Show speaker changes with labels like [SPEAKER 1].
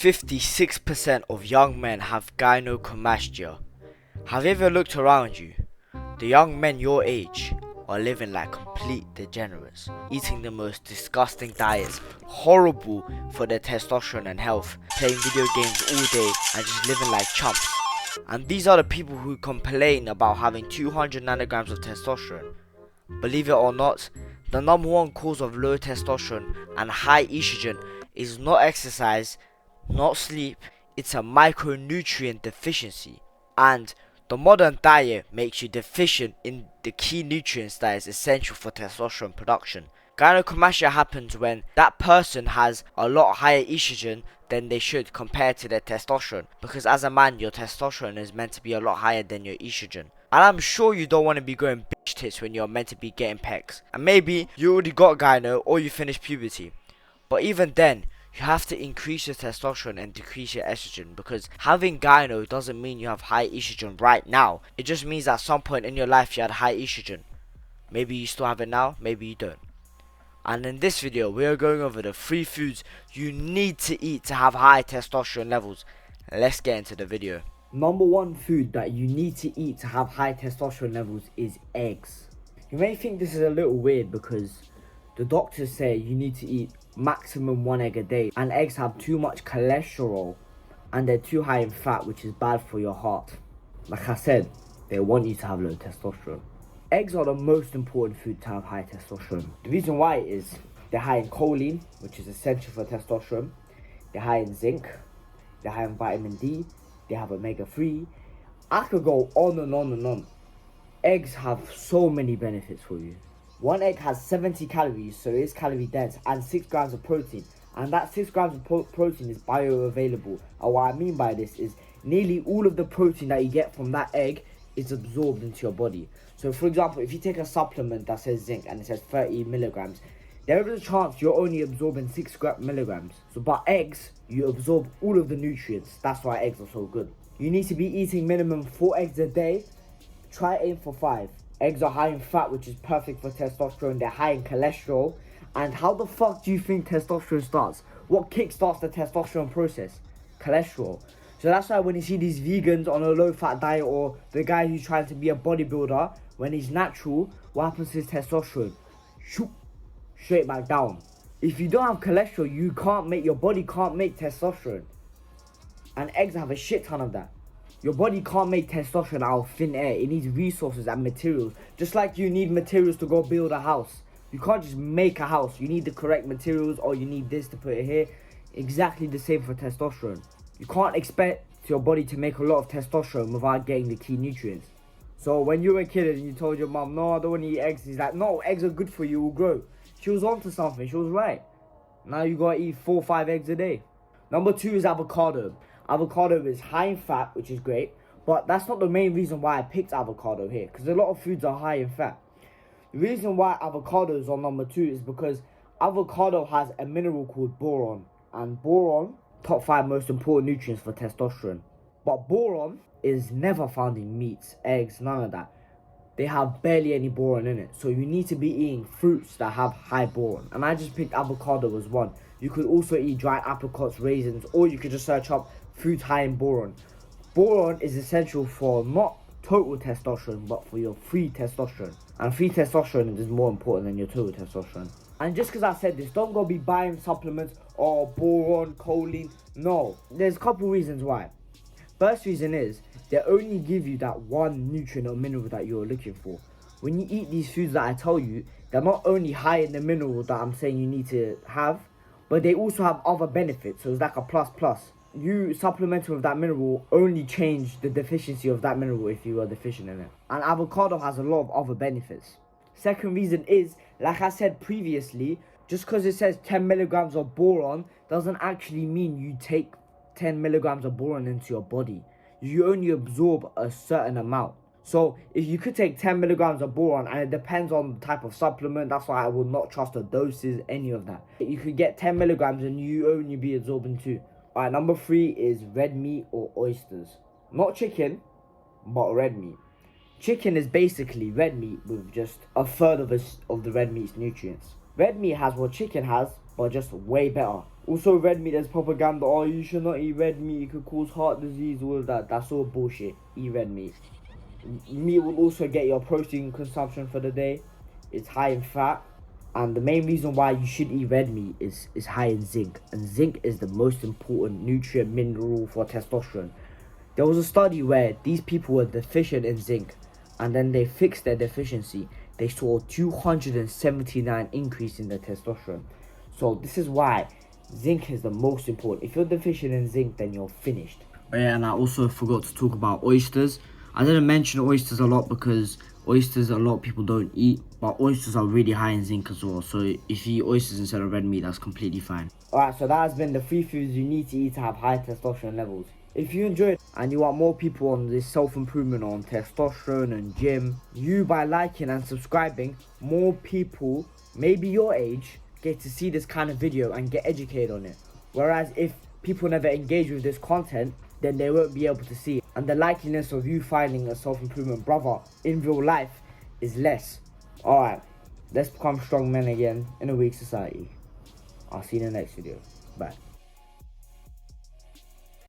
[SPEAKER 1] 56% of young men have gynecomastia. Have you ever looked around you? The young men your age are living like complete degenerates, eating the most disgusting diets, horrible for their testosterone and health, playing video games all day and just living like chumps. And these are the people who complain about having 200 nanograms of testosterone. Believe it or not, the number one cause of low testosterone and high estrogen is not exercise, not sleep, it's a micronutrient deficiency. And the modern diet makes you deficient in the key nutrients that is essential for testosterone production. Gynecomastia happens when that person has a lot higher estrogen than they should compared to their testosterone, because as a man your testosterone is meant to be a lot higher than your estrogen. And I'm sure you don't want to be going bitch tits when you're meant to be getting pecs. And maybe you already got gyno or you finished puberty. But even then, you have to increase your testosterone and decrease your estrogen, because having gyno doesn't mean you have high estrogen right now. It just means at some point in your life you had high estrogen. Maybe you still have it now, maybe you don't. And in this video we are going over the 3 foods you need to eat to have high testosterone levels. Let's get into the video. Number 1 food that you need to eat to have high testosterone levels is eggs. You may think this is a little weird because the doctors say you need to eat maximum 1 egg a day, and eggs have too much cholesterol and they're too high in fat, which is bad for your heart. Like I said, they want you to have low testosterone. Eggs are the most important food to have high testosterone. The reason why is they're high in choline, which is essential for testosterone. They're high in zinc. They're high in vitamin D. They have omega-3. I could go on and on and on. Eggs have so many benefits for you. 1 egg has 70 calories, so it's calorie dense, and 6 grams of protein. And that 6 grams of protein is bioavailable. And what I mean by this is nearly all of the protein that you get from that egg is absorbed into your body. So for example, if you take a supplement that says zinc and it says 30 milligrams, there is a chance you're only absorbing 6 milligrams. So but eggs, you absorb all of the nutrients. That's why eggs are so good. You need to be eating minimum 4 eggs a day. Try aim for 5. Eggs are high in fat, which is perfect for testosterone. They're high in cholesterol. And how the fuck do you think testosterone starts? What kickstarts the testosterone process? Cholesterol. So that's why when you see these vegans on a low-fat diet, or the guy who's trying to be a bodybuilder, when he's natural, what happens to his testosterone? Shoot, straight back down. If you don't have cholesterol, your body can't make testosterone. And eggs have a shit ton of that. Your body can't make testosterone out of thin air. It needs resources and materials. Just like you need materials to go build a house. You can't just make a house. You need the correct materials, or you need this to put it here. Exactly the same for testosterone. You can't expect your body to make a lot of testosterone without getting the key nutrients. So when you were a kid and you told your mom, no, I don't want to eat eggs, he's like, no, eggs are good for you, you will grow. She was onto something, she was right. Now you gotta eat 4 or 5 eggs a day. Number 2 is avocado. Avocado is high in fat, which is great, but that's not the main reason why I picked avocado here, because a lot of foods are high in fat. The reason why avocado is on number 2 is because avocado has a mineral called boron, and boron, top 5 most important nutrients for testosterone. But boron is never found in meats, eggs, none of that. They have barely any boron in it, so you need to be eating fruits that have high boron, and I just picked avocado as one. You could also eat dried apricots, raisins, or you could just search up foods high in boron. Boron is essential for not total testosterone, but for your free testosterone. And free testosterone is more important than your total testosterone. And just because I said this, don't go be buying supplements or boron, choline. No, there's a couple reasons why. First reason is they only give you that one nutrient or mineral that you're looking for. When you eat these foods that I tell you, they're not only high in the mineral that I'm saying you need to have, but they also have other benefits. So it's like a plus. You supplementing with that mineral only change the deficiency of that mineral if you are deficient in it. And avocado has a lot of other benefits. Second reason is, like I said previously, just because it says 10 milligrams of boron doesn't actually mean you take 10 milligrams of boron into your body. You only absorb a certain amount. So if you could take 10 milligrams of boron, and it depends on the type of supplement, that's why I will not trust the doses, any of that. You could get 10 milligrams and you only be absorbing 2. Alright, number 3 is red meat or oysters. Not chicken, but red meat. Chicken is basically red meat with just a third of the red meat's nutrients. Red meat has what chicken has, but just way better.
[SPEAKER 2] Also, red meat, there's propaganda. Oh, you should not eat red meat. It could cause heart disease, all of that. That's all bullshit. Eat red meat. Meat will also get your protein consumption for the day. It's high in fat. And the main reason why you should eat red meat is high in zinc. And zinc is the most important nutrient mineral for testosterone. There was a study where these people were deficient in zinc, and then they fixed their deficiency. They saw a 279 increase in their testosterone. So this is why zinc is the most important. If you're deficient in zinc, then you're finished. Oh yeah, and I also forgot to talk about oysters. I didn't mention oysters a lot because oysters a lot of people don't eat, but oysters are really high in zinc as well. So if you eat oysters instead of red meat, that's completely fine. Alright, so that has been the 3 foods you need to eat to have high testosterone levels. If you enjoyed and you want more people on this self-improvement on testosterone and gym, you by liking and subscribing, more people, maybe your age, get to see this kind of video and get educated on it. Whereas if people never engage with this content, then they won't be able to see it. And the likeliness of you finding a self-improvement brother in real life is less. Alright, let's become strong men again in a weak society. I'll see you in the next video. Bye.